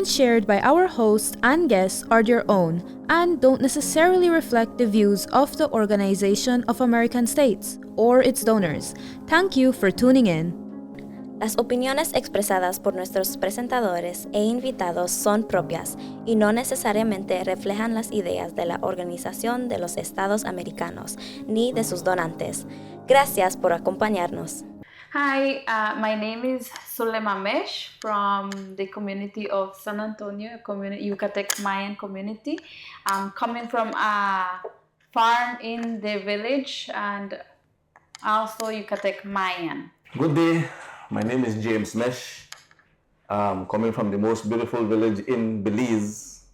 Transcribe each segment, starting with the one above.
opinions shared by our host and guests are their own and don't necessarily reflect the views of the Organization of American States or its donors. Thank you for tuning in. Las opiniones expresadas por nuestros presentadores e invitados son propias y no necesariamente reflejan las ideas de la Organización de los Estados Americanos ni de sus donantes. Gracias por acompañarnos. Hi, my name is Sulema Mesh from the community of San Antonio, Yucatec Mayan community. I'm coming from a farm in the village and also Yucatec Mayan. Good day, my name is James Mesh. Coming from the most beautiful village in Belize,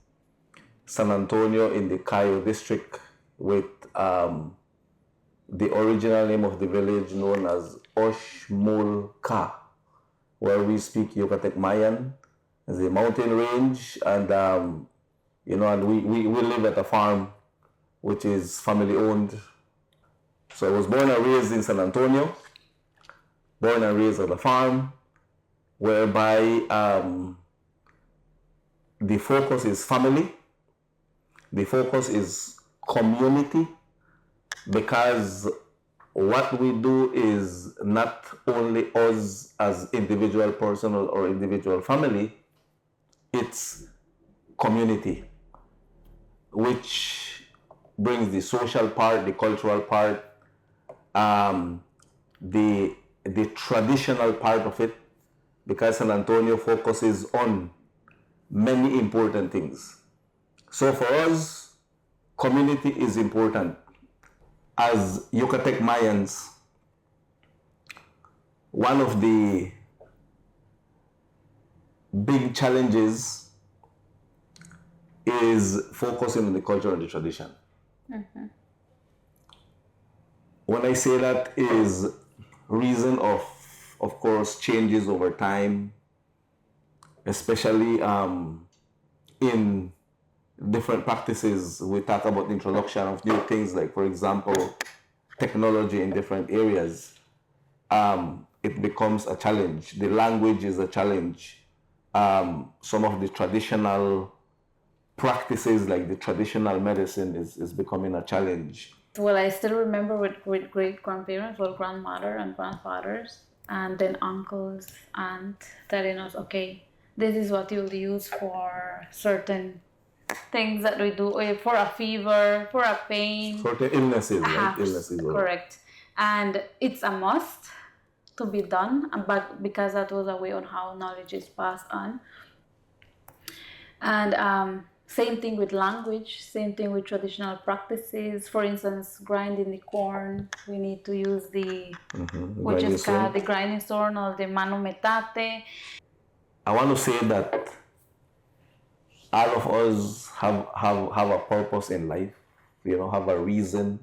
San Antonio in the Cayo district with the original name of the village known as Oxmul Coffee, where we speak Yucatec Mayan. It's a mountain range, and and we live at a farm which is family owned. So I was born and raised in San Antonio, born and raised at a farm, whereby the focus is family, the focus is community, because what we do is not only us as individual person or individual family, it's community, which brings the social part, the cultural part, the traditional part of it, because San Antonio focuses on many important things. So for us, community is important. As Yucatec Mayans, one of the big challenges is focusing on the culture and the tradition. Mm-hmm. When I say that is reason of course, changes over time, especially in different practices. We talk about the introduction of new things, like, for example, technology in different areas. It becomes a challenge. The language is a challenge. Some of the traditional practices, like the traditional medicine, is becoming a challenge. Well, I still remember with great-grandparents, well, grandmother and grandfathers, and then uncles, and telling us, okay, this is what you'll use for certain things that we do, for a fever, for a pain. Certain illnesses, right? Illnesses. Correct. And it's a must to be done, but because that was a way on how knowledge is passed on. And same thing with language, same thing with traditional practices. For instance, grinding the corn, we need to use the grinding stone or the mano metate. I want to say that all of us have a purpose in life, have a reason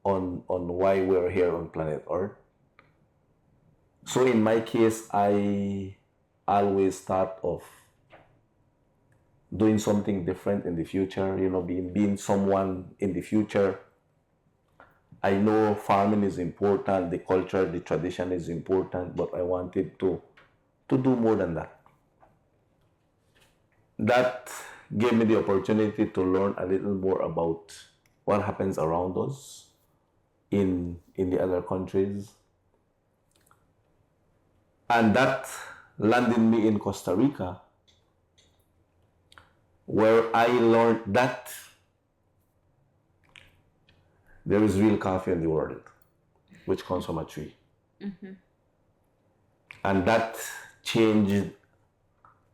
on why we're here on planet Earth. So in my case, I always thought of doing something different in the future, being someone in the future. I know farming is important, the culture, the tradition is important, but I wanted to do more than that. That gave me the opportunity to learn a little more about what happens around us in the other countries. And that landed me in Costa Rica, where I learned that there is real coffee in the world, which comes from a tree. Mm-hmm. And that changed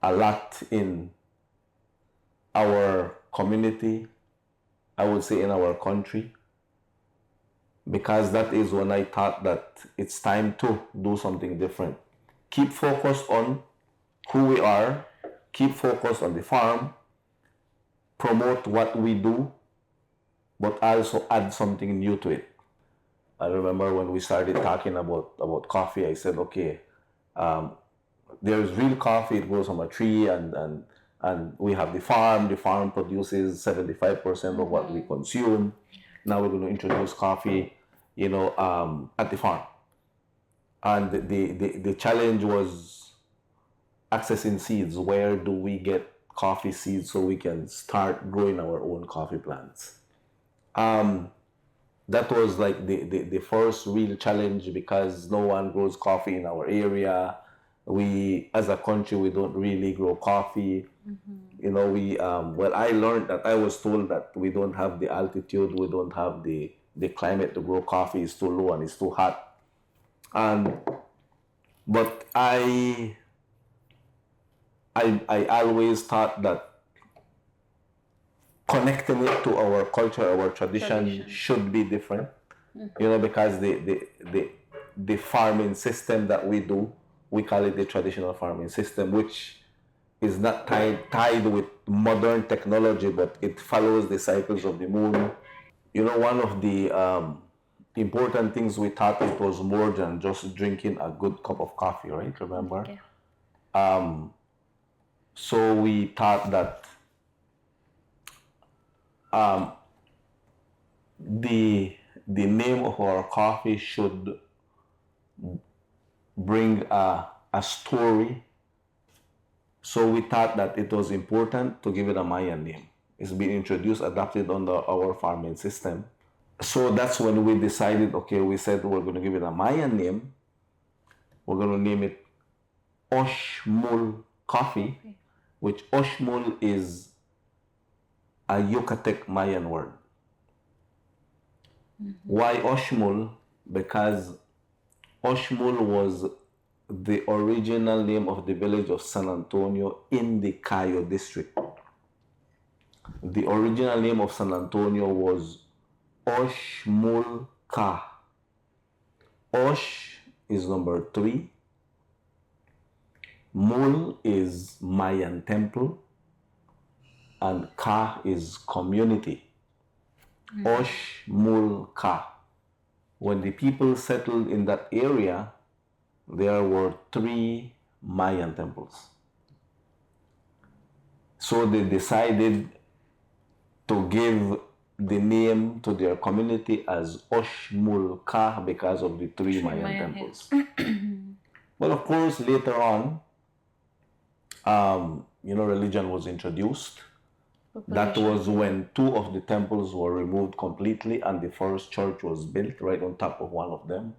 a lot in our community, I would say in our country, because that is when I thought that it's time to do something different. Keep focused on who we are, keep focused on the farm, promote what we do, but also add something new to it. I remember when we started talking about coffee, I said, okay, there's real coffee, it grows from a tree, and we have the farm produces 75% of what we consume. Now we're going to introduce coffee, at the farm. And the challenge was accessing seeds. Where do we get coffee seeds so we can start growing our own coffee plants? That was like the first real challenge because no one grows coffee in our area. We, as a country, we don't really grow coffee. You know, well, I learned that I was told that we don't have the altitude, we don't have the climate to grow coffee. It's too low and it's too hot. But I always thought that connecting it to our culture, our tradition should be different. You know, because the farming system that we do, we call it the traditional farming system, which is not tied with modern technology, but it follows the cycles of the moon. You know, one of the important things we thought it was more than just drinking a good cup of coffee, right? Remember? Yeah. So we thought that the name of our coffee should bring a story. So we thought that it was important to give it a Mayan name. It's been introduced, adapted under our farming system. So that's when we decided, okay, we said we're going to give it a Mayan name. We're going to name it Oxmul Coffee, which Oxmul is a Yucatec Mayan word. Why Oxmul? Because Oxmul was the original name of the village of San Antonio in the Cayo district. The original name of San Antonio was Oxmul Ka. Osh is number 3. Mul is Mayan temple. And Ka is community. Oxmul Ka. When the people settled in that area, there were 3 Mayan temples. So they decided to give the name to their community as Oxmul Ka because of the 3 Mayan temples. Well, of course, later on, you know, religion was introduced. That was when 2 of the temples were removed completely and the first church was built right on top of one of them.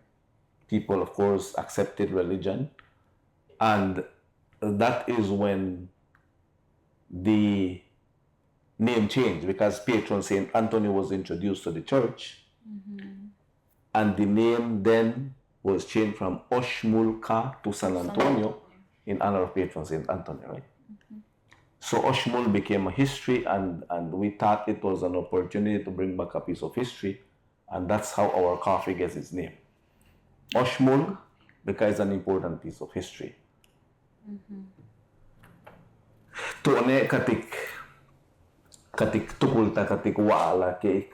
People, of course, accepted religion. And that is when the name changed because patron Saint Anthony was introduced to the church. And the name then was changed from Oxmul Ka to San Antonio in honor of patron Saint Anthony, right? So Oxmul became a history, and we thought it was an opportunity to bring back a piece of history, and that's how our coffee gets its name. Oxmul, because it's an important piece of history. Tuone katik tukulta katik wala ke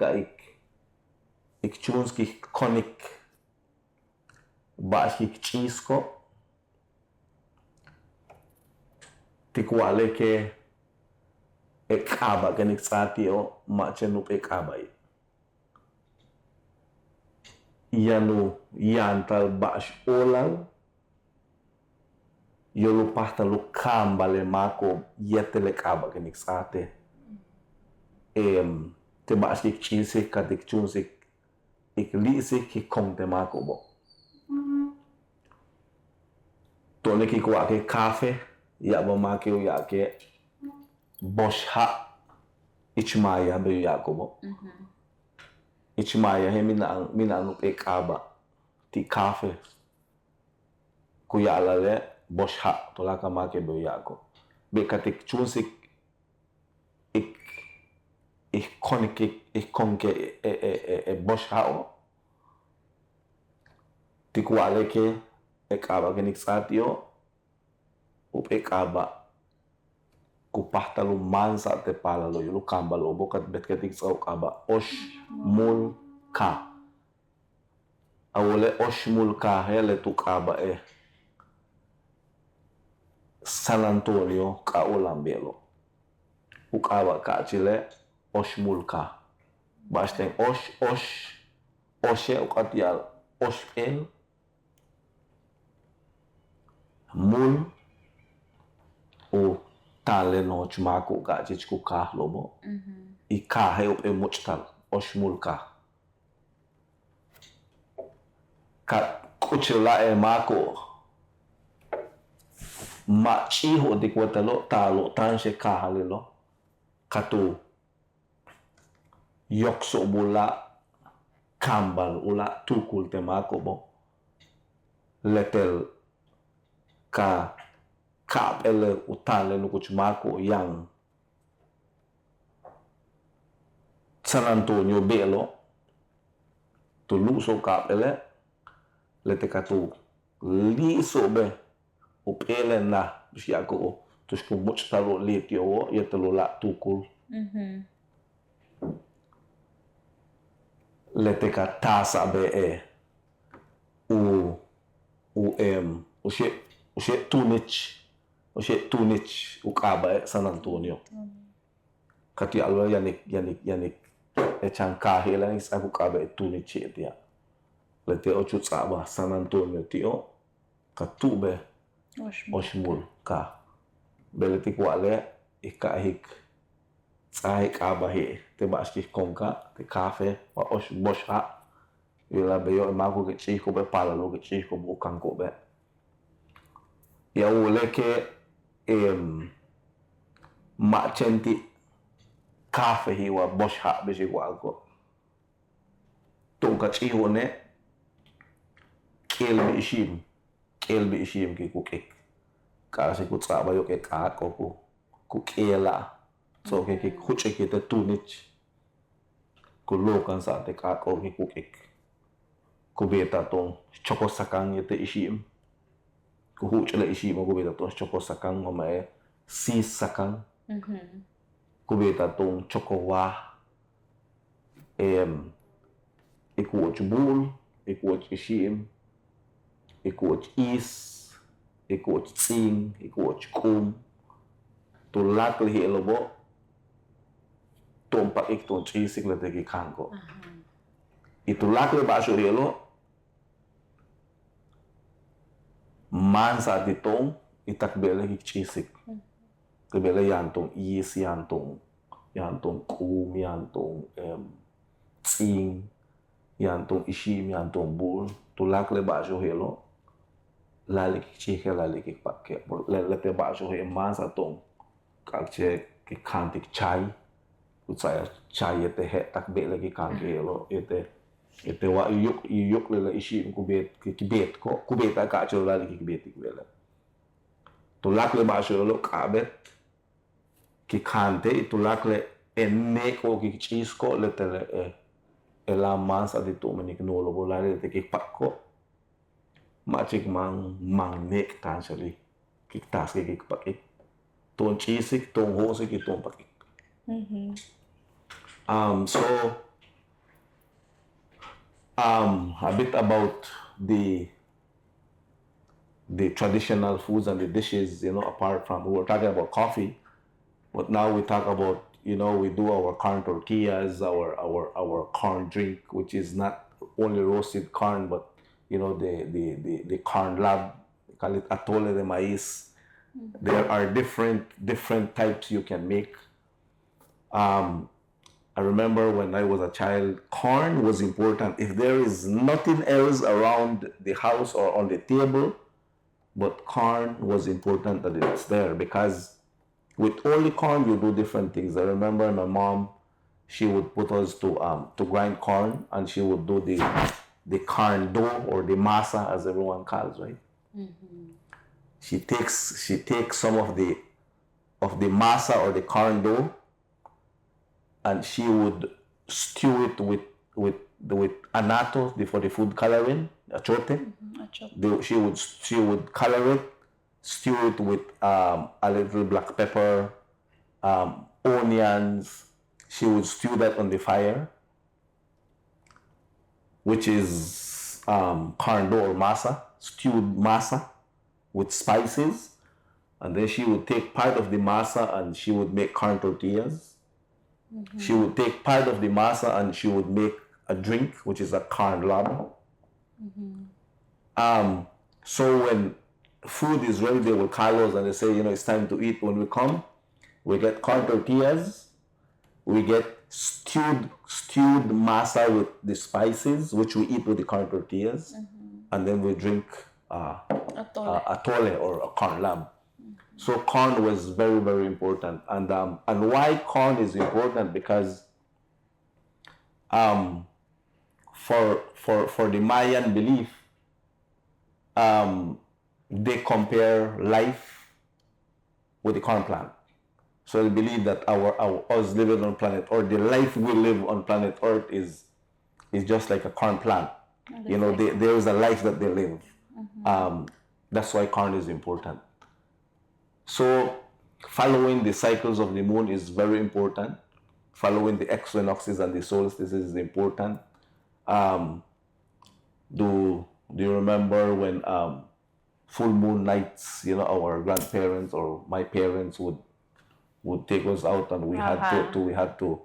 ik chunski konik bashik chisko tikwale ke ekaba kenik satio machenup ekaba yanu yantal bash olal yolu pasta lu kambale mako yetele kaba kenik sate te bash ik chisik katik chunsik ik lisik ki kongte mako bo tone ki kwa ke kafe ya ba make ya ke bosha ichmaya be yakobo ichmaya he mina no pe kaba ti kafe ku ya lale bosha to la ka make be yako be katik chunsik ik konke bosha o ti kwale ke kaba ke niksatio up ekaba ku pahtalu mansa te palalo yulu kambalo bokat betketik sa kaba Oxmul Ka awole Oxmul Ka hele tu kaba San Antonio ka olambelo ukaba ka chile Oxmul Ka basteng oshe ukatial oshel mul o tale no chumako ga jichku ka lobo. I ka he op e muchtal Oxmul ka. Ka kuchila e mako ma chiho de kwatalo talo tanshe ka halelo kato yokso bula kambal ula tukul te mako bo letel ka kap ele utale no kuchmako yang San Antonio belo to luso kap ele lete katu liso be upele na bisiako tus ku muchtalo litio yetelo la tukul lete ka tasa be ushe tunich ukaba San Antonio kati alwa yanik echanka hela is aku kabe tunich dia lete ochu tsaba San Antonio tio katube Oxmul ka beleti kwale ikahik tsahik abahe te baski konka te kafe wa bosha ila beyo mago ke chiko be pala lo ke chiko bu kanko be ya uleke machenti kafe hiwa bosha be jigwalko tonka chiho ne kelbe ishim ki kukik kasi ku tsaba yo ke ka ko ku kela so ke kuche ke te tunich ku lokan sa te ka ko ki kukik ku beta tong choko sakang yete ishim ku huchele ishim ku beta tong choko sakang ma si sakang ku beta tong choko wa ikuoch bul ikuoch ishim ikuoch is ikuoch tsing ikuoch kum to lakli helobo tompa ik ton chisik la te ki kanko itu lakli basho helo man sa ditong itak bele ki chisik ke bele yantong is yantong kum yantong tsing yantong ishim yantong bul to lakli basho helo lali ki chike lali ki pakke lete basho he mansa tong kakche ki kantik chai utsaya chai ete he tak be lagi kanke lo ete wa yuk le ishi ki bet ko ku beta ka cho lali ki bet ki bela to lakle basho lo kabet ki kante to lakle enne ko ki chisko lete la mansa di to menik no lo lali te ki pakko machik mang nek tansali kik tas kik pakik ton chisik ton hose ki ton pakik so a bit about the traditional foods and the dishes, apart from we were talking about coffee, but now we talk about, we do our corn tortillas, our corn drink, which is not only roasted corn, but the corn lab, we call it atole de maíz. There are different types you can make. I remember when I was a child, corn was important. If there is nothing else around the house or on the table, but corn was important that it's there, because with only corn you do different things. I remember my mom, she would put us to grind corn, and she would do the corn dough, or the masa as everyone calls, right? She takes some of the masa or the corn dough, and she would stew it with anato for the food coloring, achote. She would color it, stew it with a little black pepper, onions. She would stew that on the fire, which is corn dough or masa, stewed masa with spices. And then she would take part of the masa and she would make corn tortillas. She would take part of the masa and she would make a drink, which is a corn lab. So when food is ready, they will call us and they say, it's time to eat. When we come, we get corn tortillas, we get stewed masa with the spices, which we eat with the corn tortillas, and then we drink atole or a corn lamb. So corn was very, very important, and why corn is important because for the Mayan belief, they compare life with the corn plant. So they believe that us living on planet Earth, the life we live on planet Earth is just like a corn plant. There is a life that they live. That's why corn is important. So following the cycles of the moon is very important. Following the equinoxes and the solstices is important. Do you remember when full moon nights, our grandparents or my parents would take us out, and we had to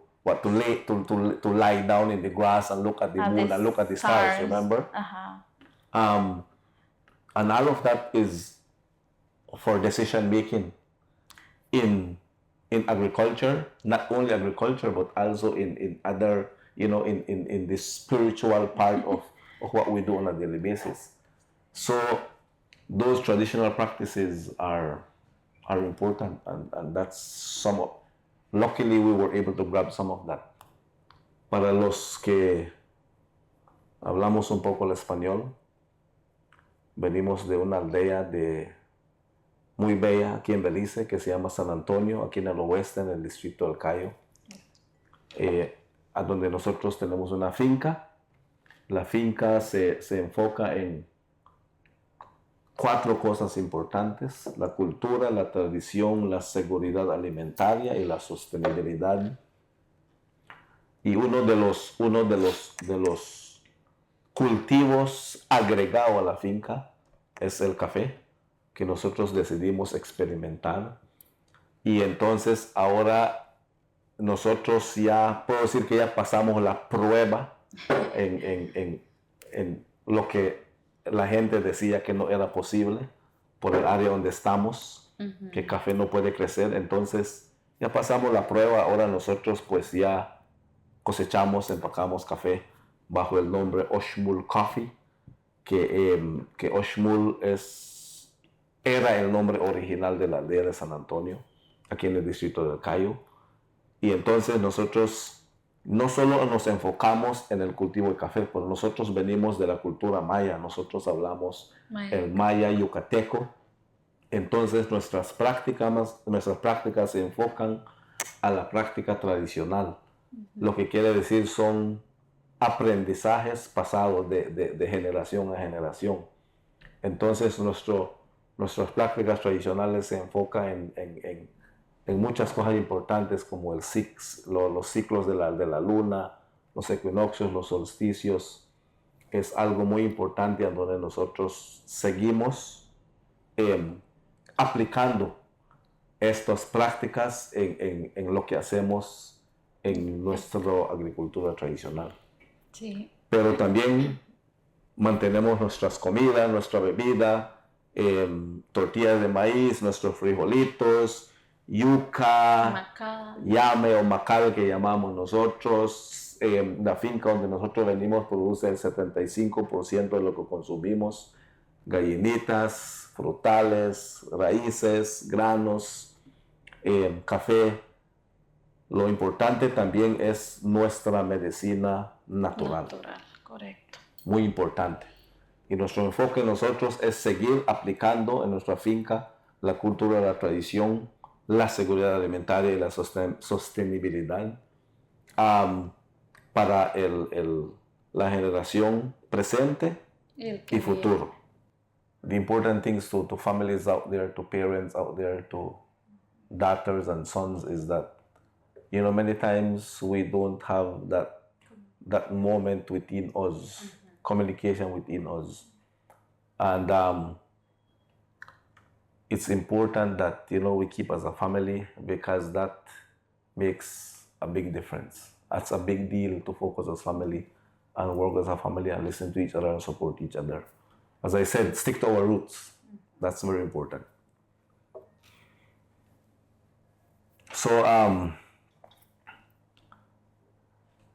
lie down in the grass and look at the moon and look at the stars, remember? And all of that is for decision making in agriculture, not only agriculture, but also in other, in the spiritual part of what we do on a daily basis. So those traditional practices are important, and that's luckily we were able to grab some of that. Para los que hablamos un poco el español, venimos de una aldea muy bella aquí en Belize, que se llama San Antonio, aquí en el oeste, en el distrito del Cayo, a donde nosotros tenemos una finca. La finca se enfoca en 4 cosas importantes: la cultura, la tradición, la seguridad alimentaria y la sostenibilidad. Y uno de los cultivos agregado a la finca es el café, que nosotros decidimos experimentar. Y entonces ahora nosotros puedo decir que ya pasamos la prueba en lo que la gente decía que no era posible por el área donde estamos, que el café no puede crecer. Entonces ya pasamos la prueba, ahora nosotros pues ya cosechamos, empacamos café bajo el nombre Oxmul Coffee, que Oxmul era el nombre original de la aldea de San Antonio, aquí en el distrito del Cayo. Y entonces nosotros no solo nos enfocamos en el cultivo de café, pero nosotros venimos de la cultura maya, nosotros hablamos el maya yucateco. Entonces nuestras prácticas se enfocan a la práctica tradicional, lo que quiere decir son aprendizajes pasados de generación a generación. Entonces nuestras prácticas tradicionales se enfocan en muchas cosas importantes, como los ciclos de la luna, los equinoccios, los solsticios. Es algo muy importante en donde nosotros seguimos aplicando estas prácticas en lo que hacemos en nuestra agricultura tradicional. Sí. Pero también mantenemos nuestras comidas, nuestra bebida, tortillas de maíz, nuestros frijolitos, yuca, llame o macabe que llamamos nosotros. La finca donde nosotros venimos produce el 75% de lo que consumimos: gallinitas, frutales, raíces, granos, café. Lo importante también es nuestra medicina natural. Correcto. Muy importante. Y nuestro enfoque nosotros es seguir aplicando en nuestra finca la cultura, la tradición, la seguridad alimentaria y la sostenibilidad para la generación presente y futuro. The important things to families out there, to parents out there, to daughters and sons is that, many times we don't have that moment within us, communication within us. And it's important that, we keep as a family, because that makes a big difference. That's a big deal, to focus as family and work as a family and listen to each other and support each other. As I said, stick to our roots. That's very important. So,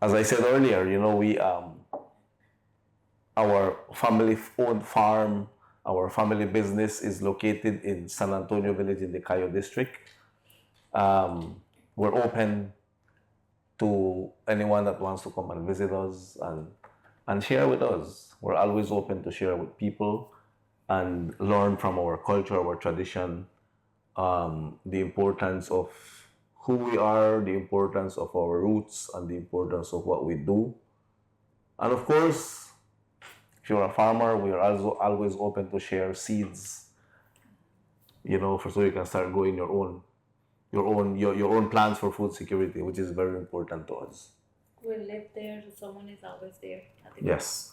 as I said earlier, we our family-owned farm, our family business is located in San Antonio Village in the Cayo district. We're open to anyone that wants to come and visit us and share with us. We're always open to share with people and learn from our culture, our tradition, the importance of who we are, the importance of our roots, and the importance of what we do. And of course, if you're a farmer, we are also always open to share seeds, so you can start growing your own plans for food security, which is very important to us. We live there, someone is always there. Yes.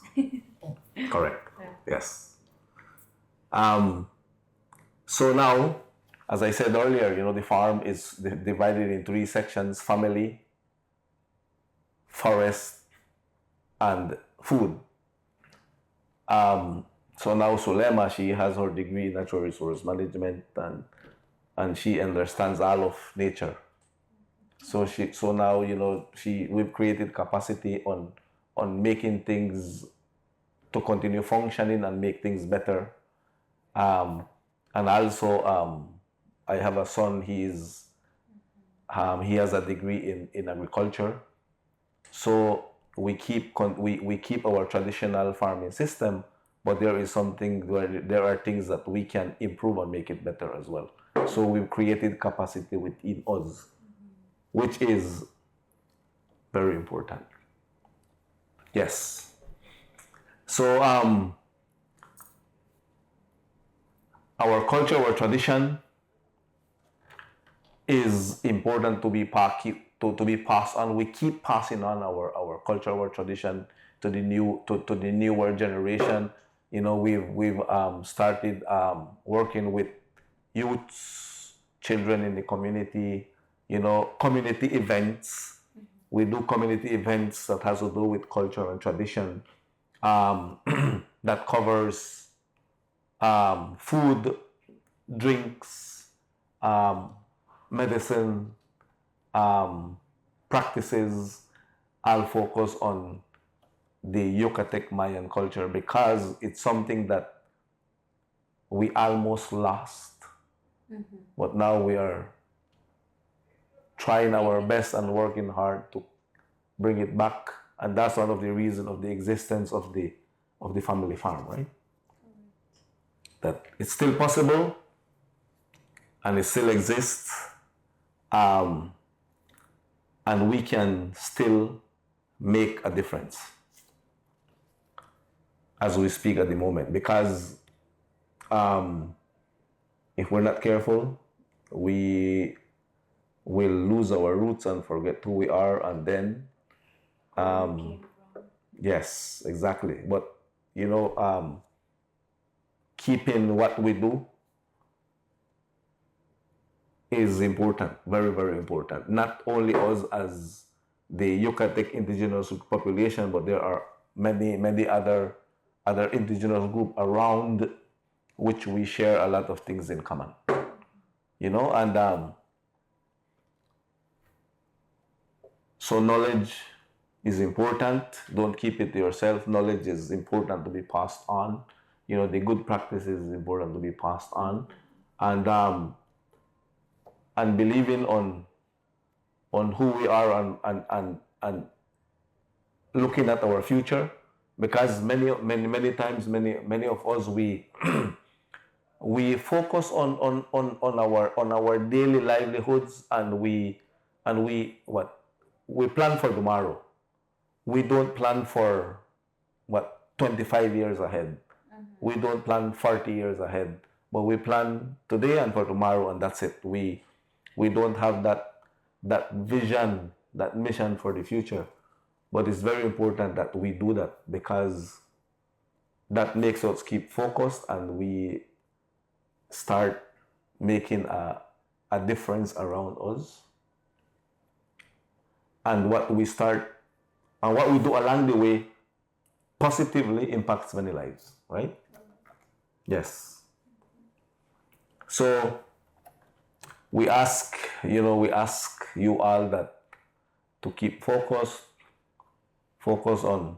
Correct. Yeah. Yes. So now, as I said earlier, the farm is divided in 3 sections: family, forest, and food. So now Sulema, she has her degree in natural resource management, and she understands all of nature. So now we've created capacity on making things to continue functioning and make things better. And also I have a son. He has a degree in agriculture. So we keep our traditional farming system, but there is something where there are things that we can improve and make it better as well. So we've created capacity within us, which is very important. Yes. So our culture, our tradition is important to be passed on. We keep passing on our culture, our tradition to the newer generation. We've started working with youths, children in the community. Community events. We do community events that has to do with culture and tradition. That covers food, drinks, medicine, practices. I'll focus on the Yucatec Mayan culture because it's something that we almost lost. But now we are trying our best and working hard to bring it back. And that's one of the reasons of the existence of the family farm, right? That it's still possible and it still exists, and we can still make a difference as we speak at the moment, because if we're not careful, we will lose our roots and forget who we are, and then yes, exactly. But keeping what we do is important, very, very important. Not only us as the Yucatec indigenous population, but there are many other indigenous groups around which we share a lot of things in common. And so knowledge is important. Don't keep it to yourself. Knowledge is important to be passed on. The good practices is important to be passed on, and believing on who we are and looking at our future, because many times many of us we we focus on our daily livelihoods, and we plan for tomorrow. We don't plan for 25 years ahead. We don't plan 40 years ahead, but we plan today and for tomorrow, and that's it. We don't have that vision, that mission for the future. But it's very important that we do that, because that makes us keep focused and we start making a difference around us. And what we do along the way positively impacts many lives, right? Yes. So we ask you all that to keep focus on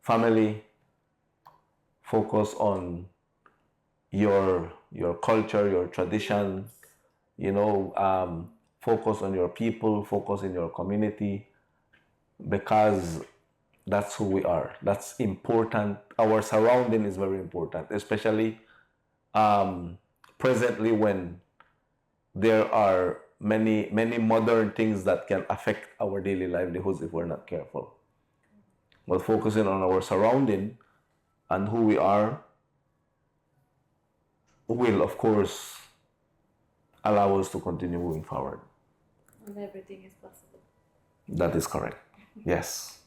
family, focus on your culture, your tradition, focus on your people, focus in your community, because that's who we are. That's important. Our surrounding is very important, especially presently when there are many modern things that can affect our daily livelihoods if we're not careful. But focusing on our surrounding and who we are will, of course, allow us to continue moving forward. And everything is possible. That is correct. Yes.